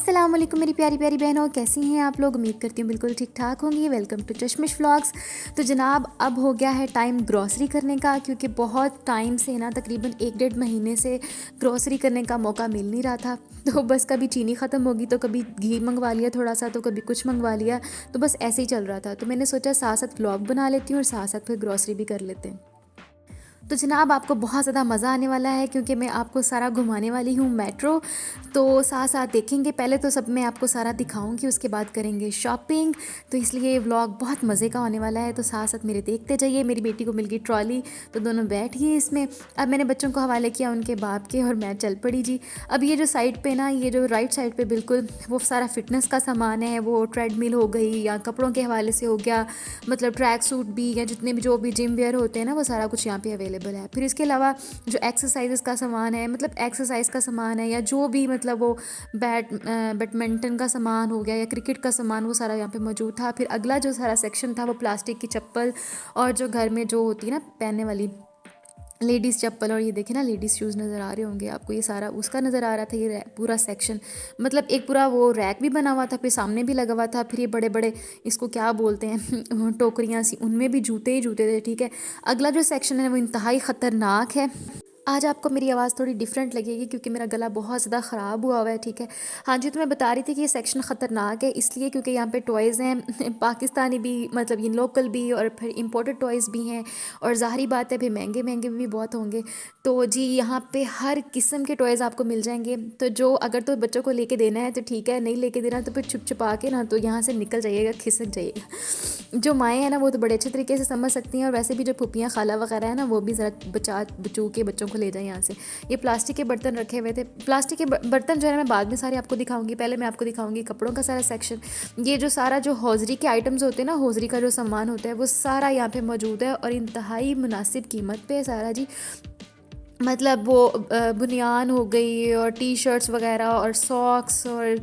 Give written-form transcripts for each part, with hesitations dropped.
अस्सलाम वालेकुम मेरी प्यारी प्यारी बहनों, कैसी हैं आप लोग। उम्मीद करती हूँ बिल्कुल ठीक ठाक होंगी। Welcome to Chashmish vlogs. तो जनाब अब हो गया है टाइम ग्रॉसरी करने का, क्योंकि बहुत टाइम से ना तकरीबन 1-1.5 महीने से ग्रॉसरी करने का मौका मिल नहीं रहा था। तो बस कभी चीनी ख़त्म होगी तो कभी घी मंगवा लिया थोड़ा सा, तो कभी कुछ मंगवा लिया, तो बस ऐसे ही चल रहा था। तो मैंने सोचा साथ साथ व्लॉग बना लेती हूँ और साथ साथ फिर ग्रॉसरी भी कर लेते हैं। तो जनाब आपको बहुत ज़्यादा मज़ा आने वाला है, क्योंकि मैं आपको सारा घुमाने वाली हूँ मेट्रो। तो साथ साथ देखेंगे, पहले तो सब मैं आपको सारा दिखाऊंगी, उसके बाद करेंगे शॉपिंग। तो इसलिए व्लॉग बहुत मज़े का होने वाला है, तो साथ साथ मेरे देखते जाइए। मेरी बेटी को मिल गई ट्रॉली, तो दोनों बैठ गई इसमें। अब मैंने बच्चों को हवाले किया उनके बाप के और मैं चल पड़ी जी। अब ये जो साइड पे ना, ये जो राइट साइड पे बिल्कुल वो सारा फिटनेस का सामान है, वो ट्रेडमिल हो गई या कपड़ों के हवाले से हो गया, मतलब ट्रैक सूट भी या जितने भी जो भी जिम वेयर होते हैं ना, वो सारा कुछ यहाँ पे अवेलेबल है। फिर इसके अलावा जो एक्सरसाइजेस का सामान है, मतलब एक्सरसाइज का सामान है, या जो भी मतलब वो बैडमिंटन का सामान हो गया या क्रिकेट का सामान, वो सारा यहाँ पे मौजूद था। फिर अगला जो सारा सेक्शन था वो प्लास्टिक की चप्पल और जो घर में जो होती है ना पहनने वाली लेडीज़ चप्पल, और ये देखें ना लेडीज़ शूज़ नज़र आ रहे होंगे आपको, ये सारा उसका नज़र आ रहा था। ये पूरा सेक्शन, मतलब एक पूरा वो रैक भी बना हुआ था, फिर सामने भी लगा हुआ था। फिर ये बड़े बड़े, इसको क्या बोलते हैं टोकरियाँ सी, उनमें भी जूते ही जूते थे। ठीक है, अगला जो सेक्शन है वो इंतहाई ख़तरनाक है। आज आपको मेरी आवाज़ थोड़ी डिफरेंट लगेगी क्योंकि मेरा गला बहुत ज़्यादा ख़राब हुआ है। ठीक है, हाँ जी, तो मैं बता रही थी कि ये सेक्शन ख़तरनाक है इसलिए क्योंकि यहाँ पे टॉयज़ हैं पाकिस्तानी भी, मतलब ये लोकल भी, और फिर इंपोर्टेड टॉयज़ भी हैं। और ज़ाहिरी बात है फिर महंगे महंगे भी बहुत होंगे। तो जी यहाँ पे हर किस्म के टॉयज़ आपको मिल जाएंगे। तो जो अगर तो बच्चों को लेके देना है तो ठीक है, नहीं लेके देना तो फिर छुप छुपा के ना तो यहाँ से निकल जाइएगा, खिसक जाइएगा। जो माएँ हैं ना वो तो बड़े अच्छे तरीके से समझ सकती हैं, और वैसे भी जो फूफियाँ खाला वगैरह है ना, वो भी ज़रा बचू के बच्चों को ले जाएं यहाँ से। ये प्लास्टिक के बर्तन रखे हुए थे। प्लास्टिक के बर्तन जो है मैं बाद में सारे आपको दिखाऊंगी, पहले मैं आपको दिखाऊंगी कपड़ों का सारा सेक्शन। ये जो सारा जो हौजरी के आइटम्स होते हैं ना, हौजरी का जो सामान होता है वो सारा यहाँ पे मौजूद है, और इंतहाई मुनासिब कीमत पे है सारा जी। मतलब वो बुनियान हो गई और टी शर्ट्स वगैरह और सॉक्स और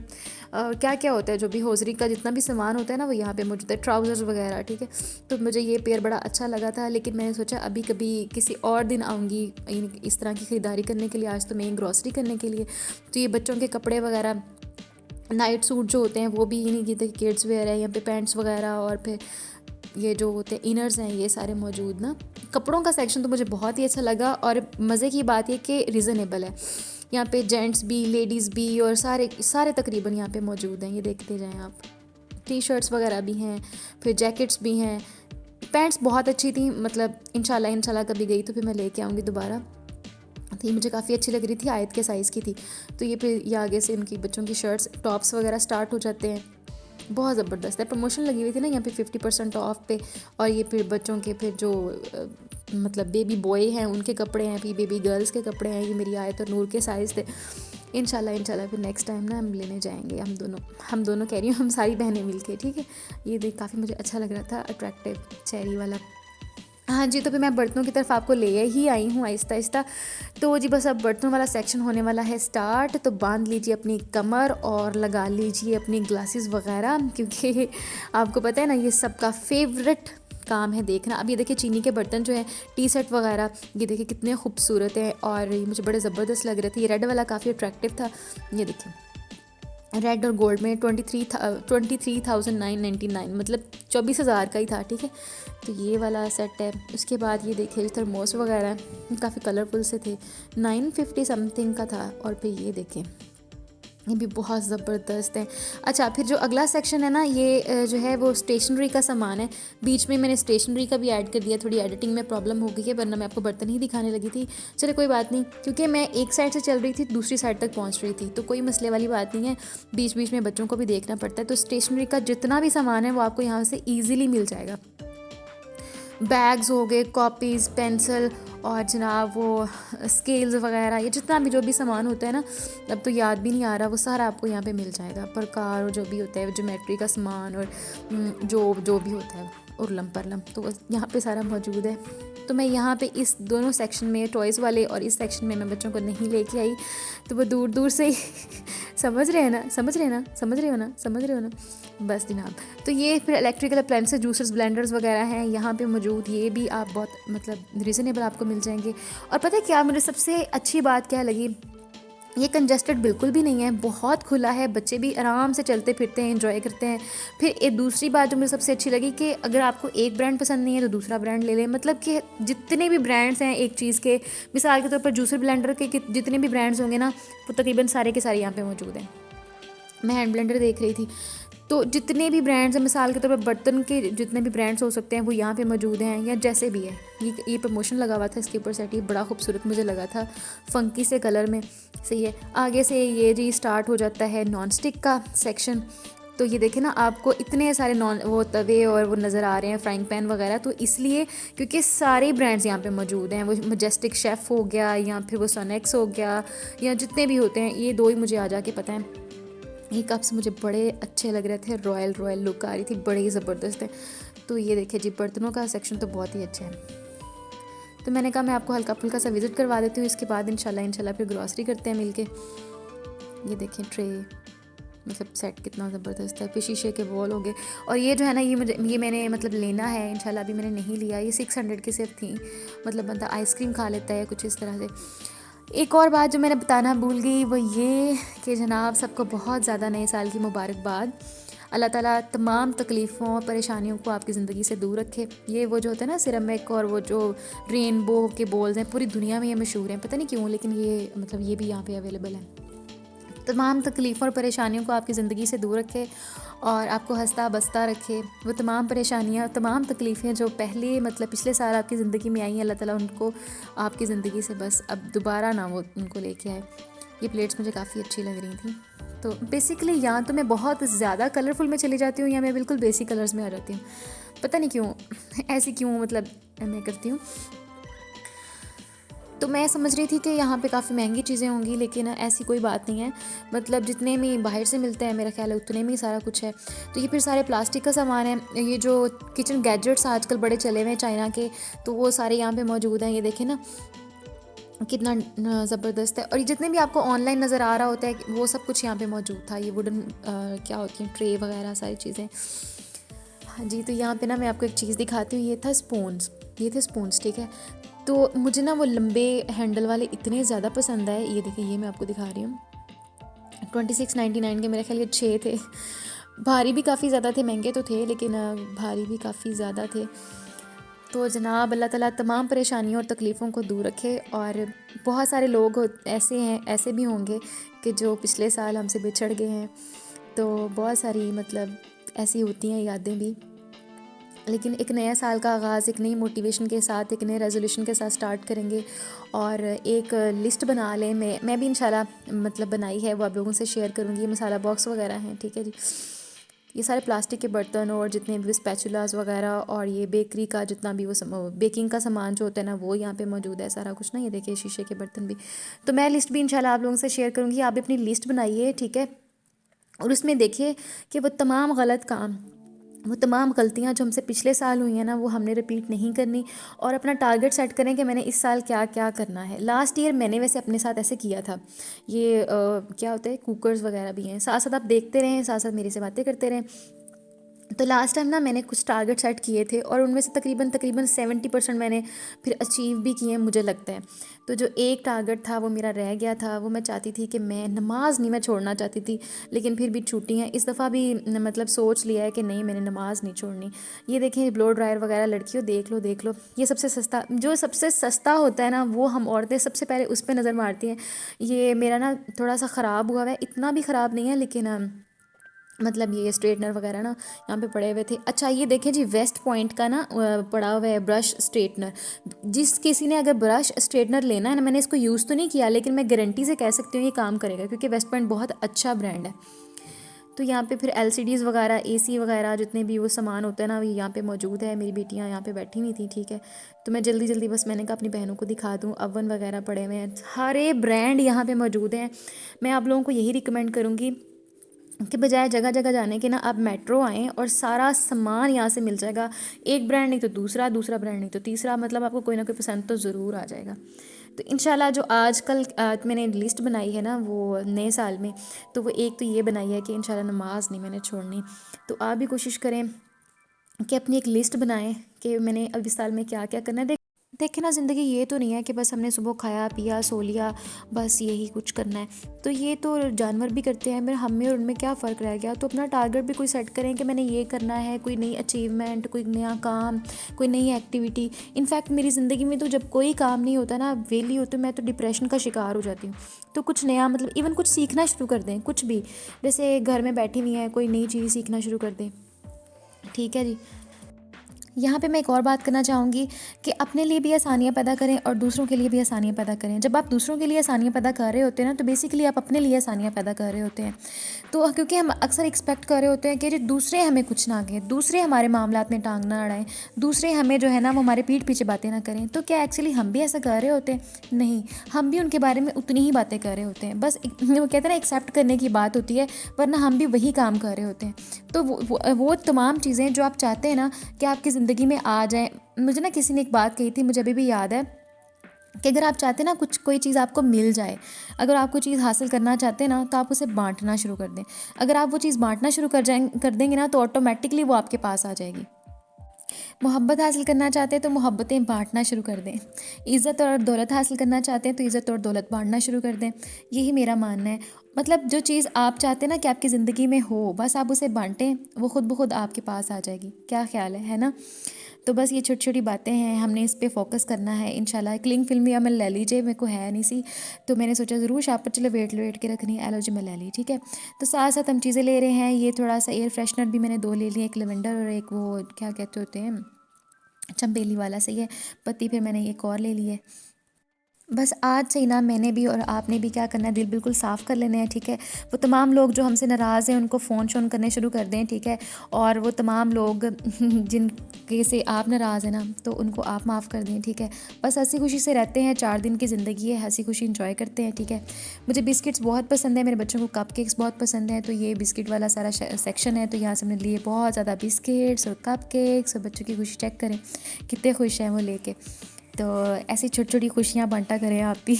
क्या क्या होता है, जो भी हौजरी का जितना भी सामान होता है ना वो यहाँ पे मौजूद है, ट्राउज़र्स वगैरह। ठीक है, तो मुझे ये पेयर बड़ा अच्छा लगा था, लेकिन मैंने सोचा अभी कभी किसी और दिन आऊँगी इस तरह की ख़रीदारी करने के लिए। आज तो मैं ग्रॉसरी करने के लिए। तो ये बच्चों के कपड़े वगैरह, नाइट सूट जो होते हैं वो भी इन्हीं की किड्स वेयर है, यहाँ पे पैंट्स वगैरह, और फिर ये जो होते हैं इनर्स हैं, ये सारे मौजूद ना। कपड़ों का सेक्शन तो मुझे बहुत ही अच्छा लगा, और मज़े की बात ये कि रीज़नेबल है। यहाँ पे जेंट्स भी, लेडीज़ भी, और सारे सारे तकरीबन यहाँ पे मौजूद हैं। ये देखते जाएं आप, टी शर्ट्स वगैरह भी हैं, फिर जैकेट्स भी हैं। पैंट्स बहुत अच्छी थी, मतलब इंशाल्लाह कभी गई तो फिर मैं लेके आऊँगी दोबारा। तो ये मुझे काफ़ी अच्छी लग रही थी, आयत के साइज़ की थी। तो ये फिर ये आगे से इनकी बच्चों की शर्ट्स टॉप्स वगैरह स्टार्ट हो जाते हैं। बहुत ज़बरदस्त है, प्रमोशन लगी हुई थी ना यहाँ पे 50% ऑफ पे। और ये फिर बच्चों के फिर जो मतलब बेबी बॉय हैं उनके कपड़े हैं, फिर बेबी गर्ल्स के कपड़े हैं। ये मेरी आयत और नूर के साइज़ थे। इंशाल्लाह फिर नेक्स्ट टाइम ना हम लेने जाएंगे, हम दोनों कह रही हूँ, हम सारी बहनें मिल के। ठीक है, ये देख काफ़ी मुझे अच्छा लग रहा था, अट्रैक्टिव चेरी वाला। हाँ जी, तो फिर मैं बर्तनों की तरफ आपको ले ही आई हूँ आहिस्ता आहिस्ता। तो जी बस अब बर्तनों वाला सेक्शन होने वाला है स्टार्ट। तो बांध लीजिए अपनी कमर और लगा लीजिए अपनी ग्लासेस वगैरह, क्योंकि आपको पता है ना ये सबका फेवरेट काम है देखना। अब ये देखिए चीनी के बर्तन जो हैं, टी सेट वगैरह, ये देखिए कितने खूबसूरत हैं, और ये मुझे बड़े ज़बरदस्त लग रहे थे। ये रेड वाला काफ़ी अट्रैक्टिव था, ये देखिए रेड और गोल्ड में 23,999, मतलब 24,000 का ही था। ठीक है, तो ये वाला सेट है। उसके बाद ये देखिए थर्मोस वगैरह काफ़ी कलरफुल से थे, 950 समथिंग का था। और फिर ये देखें ये भी बहुत ज़बरदस्त है। अच्छा, फिर जो अगला सेक्शन है ना, ये जो है वो स्टेशनरी का सामान है। बीच में मैंने स्टेशनरी का भी ऐड कर दिया, थोड़ी एडिटिंग में प्रॉब्लम हो गई है, वरना मैं आपको बर्तन ही दिखाने लगी थी। चलो कोई बात नहीं, क्योंकि मैं एक साइड से चल रही थी दूसरी साइड तक पहुंच रही थी, तो कोई मसले वाली बात नहीं है। बीच बीच में बच्चों को भी देखना पड़ता है। तो स्टेशनरी का जितना भी सामान है वो आपको यहाँ से ईज़िली मिल जाएगा। बैग्स हो गए, कॉपीज़, पेंसिल, और जनाब वो स्केल्स वगैरह, ये जितना भी जो भी सामान होता है ना, अब तो याद भी नहीं आ रहा, वो सारा आपको यहाँ पे मिल जाएगा। प्रकार और जो भी होता है ज्योमेट्री का सामान, और जो जो भी होता है उर्लम परलम, तो यहाँ पे सारा मौजूद है। तो मैं यहाँ पे इस दोनों सेक्शन में, टॉयज़ वाले और इस सेक्शन में, मैं बच्चों को नहीं लेके आई। तो वो दूर दूर से ही समझ रहे हो ना। बस जनाब, तो ये फिर इलेक्ट्रिकल अप्लायंसेस, जूसर्स, ब्लेंडर्स वगैरह हैं यहाँ पे मौजूद। ये भी आप बहुत मतलब रीज़नेबल आपको मिल जाएंगे। और पता है क्या मुझे सबसे अच्छी बात क्या लगी, ये कंजस्टेड बिल्कुल भी नहीं है, बहुत खुला है, बच्चे भी आराम से चलते फिरते हैं, एंजॉय करते हैं। फिर एक दूसरी बात जो मुझे सबसे अच्छी लगी कि अगर आपको एक ब्रांड पसंद नहीं है तो दूसरा ब्रांड ले लें। मतलब कि जितने भी ब्रांड्स हैं एक चीज़ के, मिसाल के तौर पर जूसर ब्लेंडर के जितने भी ब्रांड्स होंगे ना, वो तकरीबन सारे के सारे यहाँ पे मौजूद हैं। मैं हैंड ब्लेंडर देख रही थी, तो जितने भी ब्रांड्स हैं, मिसाल के तौर पर बर्तन के जितने भी ब्रांड्स हो सकते हैं वो यहाँ पे मौजूद हैं, या जैसे भी है। ये प्रमोशन लगा हुआ था इसके ऊपर सेट, ये बड़ा खूबसूरत मुझे लगा था, फंकी से कलर में, सही है। आगे से ये जी स्टार्ट हो जाता है नॉन स्टिक का सेक्शन। तो ये देखें ना, आपको इतने सारे वो तवे और वो नज़र आ रहे हैं, फ्राइंग पैन वगैरह, तो इसलिए क्योंकि सारे ब्रांड्स यहाँ पे मौजूद हैं। वो मजेस्टिक शेफ़ हो गया, या फिर वो सोनेक्स हो गया, या जितने भी होते हैं, ये दो ही मुझे आ जाके पता है। ये कप्स मुझे बड़े अच्छे लग रहे थे, रॉयल रॉयल लुक आ रही थी, बड़े ही ज़बरदस्त है। तो ये देखिए जी, बर्तनों का सेक्शन तो बहुत ही अच्छा है। तो मैंने कहा मैं आपको हल्का फुल्का सा विज़िट करवा देती हूँ, इसके बाद इंशाल्लाह फिर ग्रॉसरी करते हैं मिलके। ये देखें ट्रे, मतलब सेट कितना ज़बरदस्त है। फिर शीशे के वॉल हो गए, और ये जो है ना, ये मैंने मतलब लेना है इंशाल्लाह, अभी मैंने नहीं लिया। ये 600 की सिर्फ थी, मतलब बंदा आइसक्रीम खा लेता है कुछ इस तरह से। एक और बात जो मैंने बताना भूल गई वो ये कि जनाब सबको बहुत ज़्यादा नए साल की मुबारकबाद। अल्लाह ताला तमाम तकलीफ़ों और परेशानियों को आपकी ज़िंदगी से दूर रखे। ये वो जो होता है ना सिरेमिक, और वो जो रेनबो के बॉल्स हैं, पूरी दुनिया में ये मशहूर हैं, पता नहीं क्यों, लेकिन ये मतलब ये भी यहाँ पे अवेलेबल है। तमाम तकलीफ़ों और परेशानियों को आपकी ज़िंदगी से दूर रखे और आपको हंसता बसता रखे। वो तमाम परेशानियाँ, तमाम तकलीफ़ें जो पहले मतलब पिछले साल आपकी ज़िंदगी में आई हैं, अल्लाह ताला उनको आपकी ज़िंदगी से बस अब दोबारा ना वो उनको लेके आए। ये प्लेट्स मुझे काफ़ी अच्छी लग रही थी। तो बेसिकली या तो मैं बहुत ज़्यादा कलरफुल में चली जाती हूँ, या मैं बिल्कुल बेसिक कलर्स में आ जाती हूँ, पता नहीं क्यों ऐसी क्यों मतलब मैं करती हूँ। तो मैं समझ रही थी कि यहाँ पे काफ़ी महंगी चीज़ें होंगी, लेकिन ऐसी कोई बात नहीं है। मतलब जितने में बाहर से मिलते हैं मेरा ख्याल है उतने में ही सारा कुछ है। तो ये फिर सारे प्लास्टिक का सामान है। ये जो किचन गैजेट्स आजकल बड़े चले हुए हैं चाइना के, तो वो सारे यहाँ पे मौजूद हैं। ये देखें ना कितना ज़बरदस्त है। और ये जितने भी आपको ऑनलाइन नज़र आ रहा होता है वो सब कुछ यहाँ पे मौजूद था। ये वुडन क्या होती हैं, ट्रे वगैरह सारी चीज़ें। हाँ जी, तो यहाँ पे ना मैं आपको एक चीज़ दिखाती हूँ। ये था स्पून्स, ये थे स्पून्स, ठीक है। तो मुझे ना वो लंबे हैंडल वाले इतने ज़्यादा पसंद आए। ये देखिए, ये मैं आपको दिखा रही हूँ। 2699 के मेरे ख्याल ये 6 थे। भारी भी काफ़ी ज़्यादा थे, महंगे तो थे लेकिन भारी भी काफ़ी ज़्यादा थे। तो जनाब अल्लाह ताला तमाम परेशानियों और तकलीफ़ों को दूर रखे। और बहुत सारे लोग ऐसे भी होंगे कि जो पिछले साल हमसे बिछड़ गए हैं। तो बहुत सारी मतलब ऐसी होती हैं यादें भी। लेकिन एक नया साल का आगाज़ एक नई मोटिवेशन के साथ, एक नए रेजोल्यूशन के साथ स्टार्ट करेंगे। और एक लिस्ट बना लें। मैं भी इंशाल्लाह मतलब बनाई है, वो आप लोगों से शेयर करूँगी। ये मसाला बॉक्स वगैरह हैं, ठीक है जी। ये सारे प्लास्टिक के बर्तन और जितने भी स्पैचुलास वगैरह, और ये बेकरी का जितना भी वो बेकिंग का सामान जो होता है ना, वो यहाँ पे मौजूद है सारा कुछ ना। ये देखिए शीशे के बर्तन भी। तो मैं लिस्ट भी इंशाल्लाह आप लोगों से शेयर करूँगी। आप भी अपनी लिस्ट बनाइए, ठीक है। और उसमें देखिए कि वो तमाम गलत काम, वो तमाम गलतियाँ जो हमसे पिछले साल हुई हैं ना, वो हमने रिपीट नहीं करनी। और अपना टारगेट सेट करें कि मैंने इस साल क्या क्या करना है। लास्ट ईयर मैंने वैसे अपने साथ ऐसे किया था। ये क्या होता है, कुकर्स वगैरह भी हैं, साथ साथ आप देखते रहें, साथ साथ मेरे से बातें करते रहें। तो लास्ट टाइम ना मैंने कुछ टारगेट सेट किए थे, और उनमें से तकरीबन 70% मैंने फिर अचीव भी किए मुझे लगता है। तो जो एक टारगेट था वो मेरा रह गया था, वो मैं चाहती थी कि मैं नमाज़ नहीं मैं छोड़ना चाहती थी, लेकिन फिर भी छूटी हैं। इस दफ़ा भी मतलब सोच लिया है कि नहीं, मैंने नमाज़ नहीं छोड़नी। ये देखें ब्लो ड्रायर वगैरह, लड़कियों देख लो, ये सबसे सस्ता, जो सबसे सस्ता होता है ना, वो हम औरतें सबसे पहले उस पर नज़र मारती हैं। ये मेरा ना थोड़ा सा ख़राब हुआ है, इतना भी ख़राब नहीं है, लेकिन मतलब ये स्ट्रेटनर वगैरह ना यहाँ पे पड़े हुए थे। अच्छा ये देखें जी, वेस्ट पॉइंट का ना पड़ा हुआ है ब्रश स्ट्रेटनर। जिस किसी ने अगर ब्रश स्ट्रेटनर लेना है ना, मैंने इसको यूज़ तो नहीं किया, लेकिन मैं गारंटी से कह सकती हूँ ये काम करेगा, क्योंकि वेस्ट पॉइंट बहुत अच्छा ब्रांड है। तो यहाँ पे फिर LCDs वगैरह, AC वगैरह, जितने भी वो सामान होता है ना, वो यहाँ पे मौजूद है। मेरी बेटियाँ यहाँ पे बैठी हुई थी, ठीक है। तो मैं जल्दी जल्दी बस मैंने कहा अपनी बहनों को दिखा दूँ। अवन वगैरह पड़े हुए हैं, सारे ब्रांड यहाँ पे मौजूद हैं। मैं आप लोगों को यही रिकमेंड करूँगी कि बजाय जगह जगह जाने के ना, आप मेट्रो आएँ और सारा सामान यहाँ से मिल जाएगा। एक ब्रांड नहीं तो दूसरा, दूसरा ब्रांड नहीं तो तीसरा, मतलब आपको कोई ना कोई पसंद तो ज़रूर आ जाएगा। तो इंशाल्लाह जो आजकल मैंने लिस्ट बनाई है ना वो नए साल में, तो वो एक तो ये बनाई है कि इंशाल्लाह नमाज नहीं मैंने छोड़नी। तो आप भी कोशिश करें कि अपनी एक लिस्ट बनाएं कि मैंने अब इस साल में क्या क्या करना है। देखिए ना, ज़िंदगी ये तो नहीं है कि बस हमने सुबह खाया पिया सो लिया, बस यही कुछ करना है। तो ये तो जानवर भी करते हैं, फिर हम में और उनमें क्या फ़र्क रह गया। तो अपना टारगेट भी कोई सेट करें कि मैंने ये करना है, कोई नई अचीवमेंट, कोई नया काम, कोई नई एक्टिविटी। इनफैक्ट मेरी ज़िंदगी में तो जब कोई काम नहीं होता ना, वेली होती हूँ मैं, तो डिप्रेशन का शिकार हो जाती हूँ। तो कुछ नया, मतलब इवन कुछ सीखना शुरू कर दें, कुछ भी। जैसे घर में बैठी हुई हैं, कोई नई चीज़ सीखना शुरू कर दें, ठीक है जी। यहाँ पे मैं एक और बात करना चाहूँगी कि अपने लिए भी आसानियाँ पैदा करें और दूसरों के लिए भी आसानियाँ पैदा करें। जब आप दूसरों के लिए आसानियाँ पैदा कर रहे होते हैं ना, तो बेसिकली आप अपने लिए आसानियाँ पैदा कर रहे होते हैं। तो क्योंकि हम अक्सर एक्सपेक्ट कर रहे होते हैं कि जो दूसरे हमें कुछ ना कहें, दूसरे हमारे मामलात में टांग ना अड़ाएं, दूसरे हमें जो है ना वो हमारे पीठ पीछे बातें ना करें। तो क्या एक्चुअली हम भी ऐसा कर रहे होते हैं? नहीं, हम भी उनके बारे में उतनी ही बातें कर रहे होते हैं। बस वो कहते हैं ना, एक्सेप्ट करने की बात होती है, वरना हम भी वही काम कर रहे होते हैं। तो वो तमाम चीज़ें जो आप चाहते हैं ना कि आपकी ज़िंदगी में आ जाएँ। मुझे ना किसी ने एक बात कही थी, मुझे अभी भी याद है, कि अगर आप चाहते हैं ना कुछ कोई चीज़ आपको मिल जाए, अगर आप कोई चीज़ हासिल करना चाहते हैं ना, तो आप उसे बांटना शुरू कर दें। अगर आप वो चीज़ बांटना शुरू कर देंगे ना, तो ऑटोमेटिकली वो आपके पास आ जाएगी। मोहब्बत हासिल करना चाहते हैं तो मोहब्बतें बांटना शुरू कर दें। इज़्ज़त और दौलत हासिल करना चाहते हैं तो इज़्ज़त और दौलत बांटना शुरू कर दें। यही मेरा मानना है। मतलब जो चीज़ आप चाहते हैं ना कि आपकी ज़िंदगी में हो, बस आप उसे बांटें, वो खुद ब खुद आपके पास आ जाएगी। क्या ख़्याल है ना? तो बस ये छोटी छोटी बातें हैं, हमने इस पे फोकस करना है इंशाल्लाह। क्लिंग फिल्म भी अमल ले लीजिए, मेरे को है नहीं सी, तो मैंने सोचा ज़रूर शाप पर चलो वेट के रखनी है, एलो जी मैं ले ली, ठीक है। तो साथ साथ हम चीज़ें ले रहे हैं। ये थोड़ा सा एयर फ्रेशनर भी मैंने 2 ले लिए, एक लेवेंडर और एक वो क्या कहते होते हैं, चंबेली वाला, सही है। पत्ती फिर मैंने एक और ले ली है। बस आज से ही ना मैंने भी और आपने भी क्या करना है, दिल बिल्कुल साफ़ कर लेने हैं, ठीक है। वो तमाम लोग जो हमसे नाराज़ हैं उनको फ़ोन शोन करने शुरू कर दें, ठीक है। और वो तमाम लोग जिनके से आप नाराज़ हैं ना, तो उनको आप माफ़ कर दें, ठीक है। बस हंसी खुशी से रहते हैं, 4 दिन की ज़िंदगी है, हंसी खुशी इंजॉय करते हैं, ठीक है। मुझे बिस्किट्स बहुत पसंद है, मेरे बच्चों को कप केक्स बहुत पसंद है, तो ये बिस्किट वाला सारा सेक्शन है, तो यहाँ से हमने लिए बहुत ज़्यादा बिस्किट्स और कप केक्स। और बच्चों की खुशी चेक करें कितने खुश हैं वो लेके। तो ऐसी छोटी छोटी खुशियाँ बांटा करें आप भी।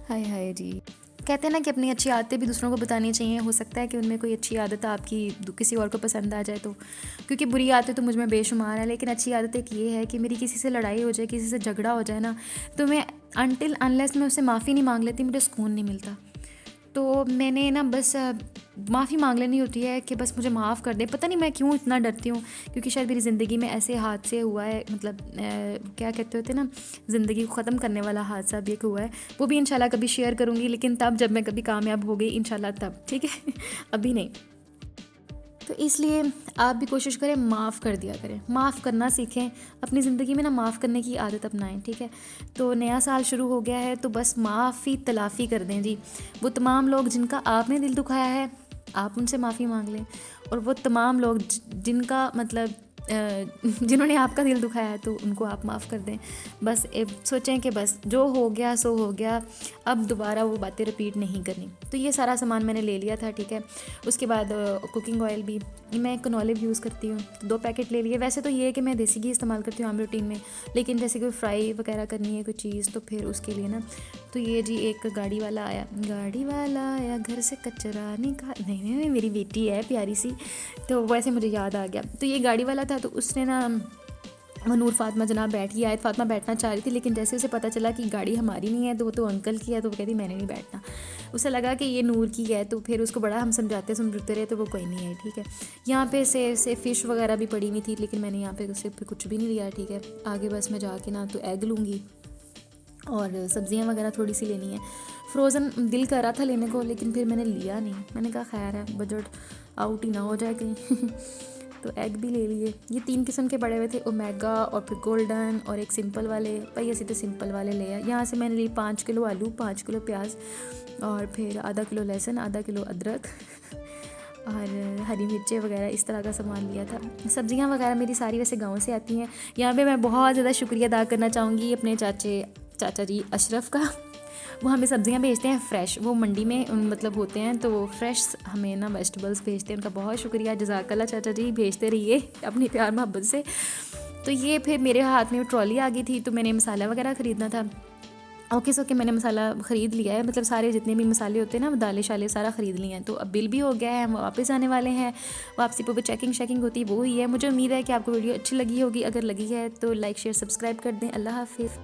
हाय हाय जी। कहते हैं ना कि अपनी अच्छी आदतें भी दूसरों को बतानी चाहिए। हो सकता है कि उनमें कोई अच्छी आदत आपकी किसी और को पसंद आ जाए, तो क्योंकि बुरी आदतें तो मुझ में बेशुमार है, लेकिन अच्छी आदत एक ये है कि मेरी किसी से लड़ाई हो जाए, किसी से झगड़ा हो जाए ना, तो मैं अनटिल अनलेस मैं उससे माफ़ी नहीं मांग लेती, मुझे सुकून नहीं मिलता। तो मैंने ना बस माफ़ी मांग लेनी होती है कि बस मुझे माफ़ कर दे। पता नहीं मैं क्यों इतना डरती हूँ, क्योंकि शायद मेरी ज़िंदगी में ऐसे हादसे हुआ है, मतलब क्या कहते होते ना, ज़िंदगी को ख़त्म करने वाला हादसा भी एक हुआ है। वो भी इंशाल्लाह कभी शेयर करूँगी, लेकिन तब जब मैं कभी कामयाब हो गई इंशाल्लाह, तब, ठीक है। अभी नहीं। तो इसलिए आप भी कोशिश करें, माफ़ कर दिया करें, माफ़ करना सीखें, अपनी ज़िंदगी में ना माफ़ करने की आदत अपनाएं, ठीक है। तो नया साल शुरू हो गया है, तो बस माफ़ी तलाफ़ी कर दें जी। वो तमाम लोग जिनका आपने दिल दुखाया है, आप उनसे माफ़ी मांग लें। और वो तमाम लोग जिनका मतलब जिन्होंने आपका दिल दुखाया है, तो उनको आप माफ़ कर दें। बस सोचें कि बस जो हो गया सो हो गया, अब दोबारा वो बातें रिपीट नहीं करनी। तो ये सारा सामान मैंने ले लिया था, ठीक है। उसके बाद कुकिंग ऑयल भी मैं कनोलिव यूज़ करती हूँ, 2 पैकेट ले लिए। वैसे तो ये है कि मैं देसी घी इस्तेमाल करती हूँ आम रूटीन में, लेकिन जैसे कोई फ्राई वगैरह करनी है कोई चीज़, तो फिर उसके लिए ना, तो ये जी एक गाड़ी वाला आया घर से कचरा निकाल, नहीं मेरी बेटी है प्यारी सी, तो वैसे मुझे याद आ गया। तो ये गाड़ी वाला था, तो उसने ना, वो नूर फातिमा जनाब बैठी, आयत फातिमा बैठना चाह रही थी, लेकिन जैसे उसे पता चला कि गाड़ी हमारी नहीं है, तो वो तो अंकल की है, तो वो कहती मैंने नहीं बैठना। उसे लगा कि ये नूर की है, तो फिर उसको बड़ा हम समझाते रहे, तो वो कोई नहीं है, ठीक है। यहाँ पे से फ़िश वगैरह भी पड़ी हुई थी, लेकिन मैंने यहाँ पे उससे कुछ भी नहीं लिया, ठीक है। आगे बस मैं जाके ना तो एग लूँगी और सब्ज़ियाँ वगैरह थोड़ी सी लेनी है। फ्रोज़न दिल कर रहा था लेने को, लेकिन फिर मैंने लिया नहीं। मैंने कहा खैर है, बजट आउट ही ना हो जाए कहीं। तो एग भी ले लिए। ये 3 किस्म के पड़े हुए थे, ओमेगा और फिर गोल्डन और एक सिंपल वाले। भाई ऐसे तो सिंपल वाले ले आए। यहाँ से मैंने ली 5 किलो आलू, 5 किलो प्याज और फिर आधा किलो लहसुन, आधा किलो अदरक और हरी मिर्चें वगैरह, इस तरह का सामान लिया था। सब्ज़ियाँ वगैरह मेरी सारी वैसे गाँव से आती हैं। यहाँ पे मैं बहुत ज़्यादा शुक्रिया अदा करना चाहूँगी अपने चाचा जी अशरफ का। वो हमें सब्ज़ियाँ भेजते हैं फ़्रेश, वो मंडी में मतलब होते हैं, तो वो फ्रेश हमें ना वेजिटेबल्स भेजते हैं। उनका बहुत शुक्रिया, जज़ाकल्लाह चाचा जी, भेजते रहिए अपनी प्यार मोहब्बत से। तो ये फिर मेरे हाथ में ट्रॉली आ गई थी, तो मैंने मसाला वगैरह ख़रीदना था, ओके सो के मैंने मसाला ख़रीद लिया है, मतलब सारे जितने भी मसाले होते हैं ना, दालें शाले सारा ख़रीद लिए हैं। तो अब बिल भी हो गया है, हम वापस आने वाले हैं। वापसी पर चेकिंग शेकिंग होती है वो ही है। मुझे उम्मीद है कि आपको वीडियो अच्छी लगी होगी। अगर लगी है तो लाइक शेयर सब्सक्राइब कर दें। अल्लाह हाफिज़।